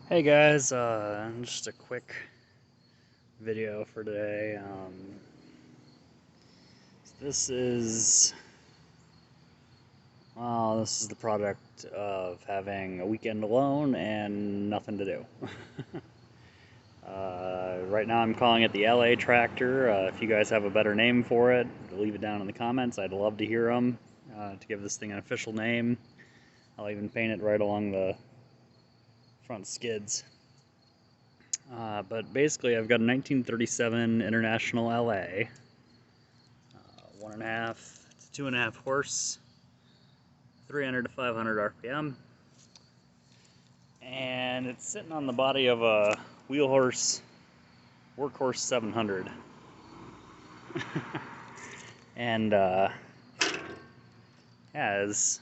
Hey guys, just a quick video for today. This is, this is the product of having a weekend alone and nothing to do. Right now I'm calling it the LA tractor. If you guys have a better name for it, leave it down in the comments. I'd love to hear them, to give this thing an official name. I'll even paint it right along the front skids. But basically, I've got a 1937 International LA, 1.5 to 2.5 horse, 300 to 500 RPM, and it's sitting on the body of a wheelhorse workhorse 700. And yeah, it's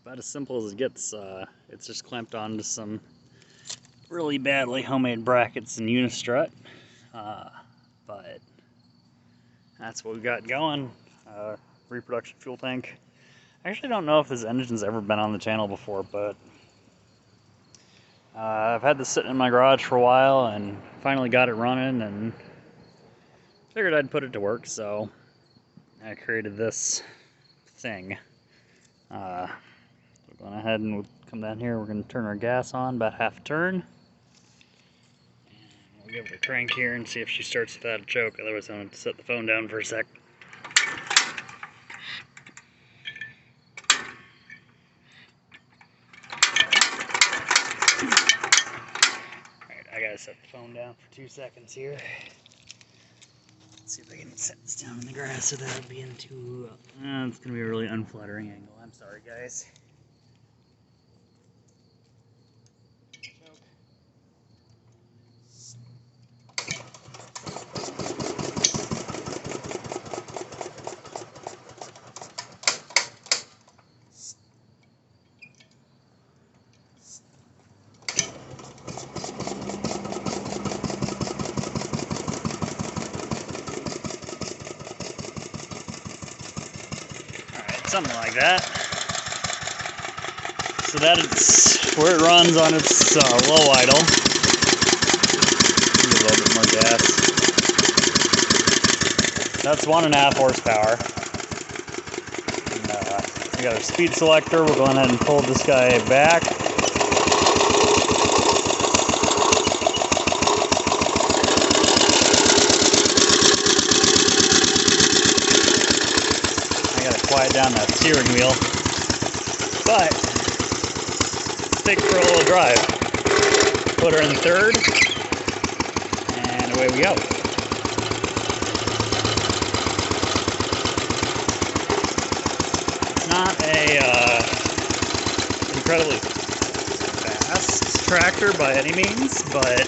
about as simple as it gets. It's just clamped onto some really badly homemade brackets and unistrut, but that's what we got going. Reproduction fuel tank. I actually don't know if this engine's ever been on the channel before, but I've had this sitting in my garage for a while and finally got it running and figured I'd put it to work, so I created this thing. We're going ahead and we'll come down here. We're going to turn our gas on about half a turn. We'll give it a crank here and see if she starts without a choke. Otherwise, I'm going to set the phone down for a sec. Alright, I gotta set the phone down for 2 seconds here. Let's see if I can set this down in the grass without being too... it's going to be a really unflattering angle. I'm sorry, guys. Something like that. So that is where it runs on its low idle. Give a little bit more gas. That's 1.5 horsepower. And, we got our speed selector. We're going ahead and pull this guy back. Quiet down that steering wheel, but take her for a little drive. Put her in third, and away we go. It's not a incredibly fast tractor by any means, but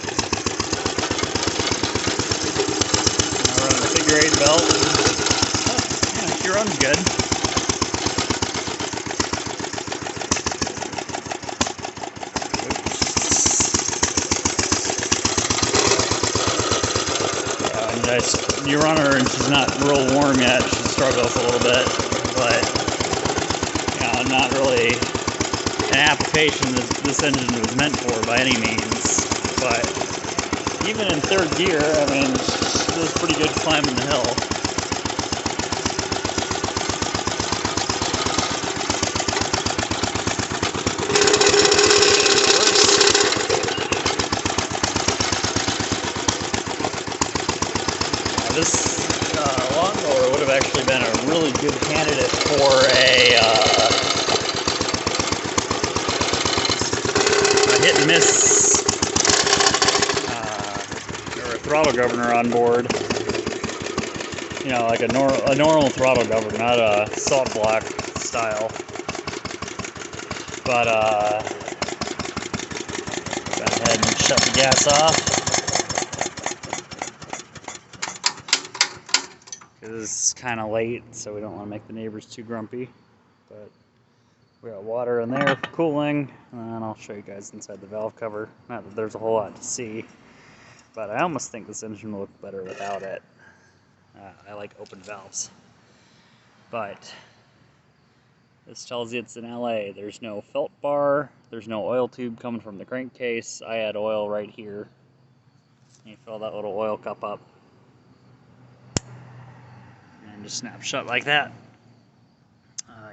I'm running a figure 8 belt. Yeah, she runs good. You run her and she's not real warm yet. She struggles a little bit, but you know, not really an application that this engine was meant for by any means. But even in third gear, I mean, she does pretty good climbing the hill. This lawnmower would have actually been a really good candidate for a hit and miss or a throttle governor on board. You know, like a normal throttle governor, not a salt block style. But go ahead and shut the gas off. It's kind of late, so we don't want to make the neighbors too grumpy, but we got water in there for cooling, and I'll show you guys inside the valve cover. Not that there's a whole lot to see, but I almost think this engine will look better without it. I like open valves, but This tells you it's in LA. There's no felt bar. There's no oil tube coming from the crankcase. I had oil right here. You fill that little oil cup up. And just snap shut like that.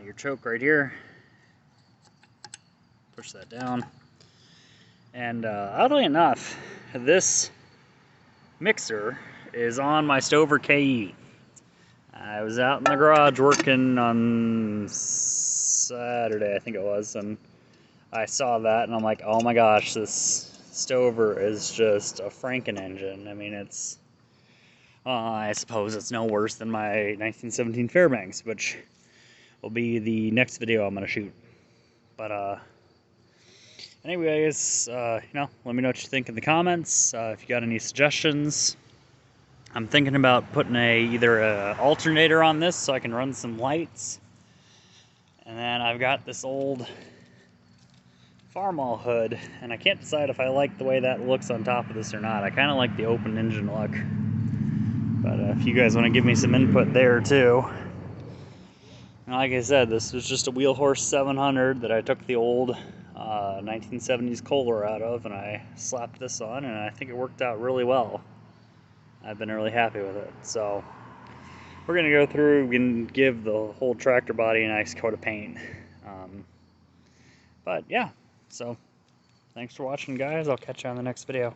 Your choke right here. Push that down. And oddly enough, this mixer is on my Stover KE. I was out in the garage working on Saturday, I think it was, and I saw that and I'm like, oh my gosh, this Stover is just a Franken engine. I mean, it's, I suppose it's no worse than my 1917 Fairbanks, which will be the next video I'm going to shoot. But, anyways, let me know what you think in the comments. If you got any suggestions. I'm thinking about putting either an alternator on this so I can run some lights. And then I've got this old Farmall hood, and I can't decide if I like the way that looks on top of this or not. I kind of like the open engine look. But if you guys want to give me some input there too. And like I said, this was just a wheelhorse 700 that I took the old 1970s Kohler out of, and I slapped this on, and I think it worked out really well. I've been really happy with it. So we're going to go through and give the whole tractor body a nice coat of paint. But yeah, so thanks for watching, guys. I'll catch you on the next video.